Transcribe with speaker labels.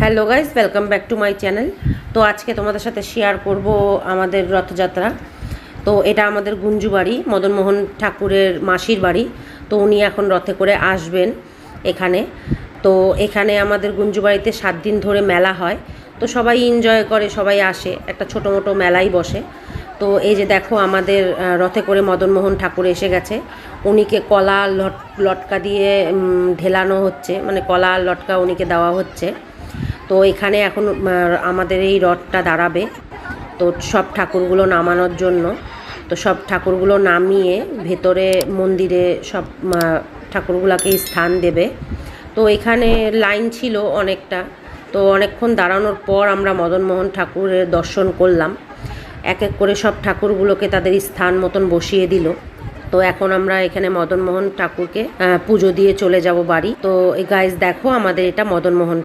Speaker 1: Hello guys, welcome back to my channel. তো আজকে তোমাদের সাথে শেয়ার করব আমাদের রথযাত্রা। তো এটা আমাদের গুঞ্জু বাড়ি, মদনমোহন ঠাকুরের মাসির বাড়ি। তো উনি এখন রথে করে আসবেন এখানে। তো এখানে আমাদের গুঞ্জু বাড়িতে 7 দিন ধরে মেলা হয়। তো সবাই এনজয় করে, সবাই আসে, একটা ছোটো মোটো মেলাই বসে। তো এই যে দেখো আমাদের রথে করে মদনমোহন ঠাকুর এসে গেছে। উনিকে কলা লটকা দিয়ে ঢেলানো হচ্ছে, মানে কলা লটকা উনিকে দেওয়া হচ্ছে। তো এখানে এখন আমাদের এই রথটা দাঁড়াবে, তো সব ঠাকুরগুলো নামানোর জন্য। তো সব ঠাকুরগুলো নামিয়ে ভেতরে মন্দিরে সব ঠাকুরগুলোকে স্থান দেবে। তো এখানে লাইন ছিল অনেকটা। তো অনেকক্ষণ দাঁড়ানোর পর আমরা মদনমোহন ঠাকুরের দর্শন করলাম। এক এক করে সব ঠাকুরগুলোকে তাদের স্থান মতন বসিয়ে দিল। তো এখন আমরা এখানে মদনমোহন ঠাকুরকে পুজো দিয়ে চলে যাব বাড়ি। তো এই গাইজ দেখো আমাদের এটা মদনমোহন।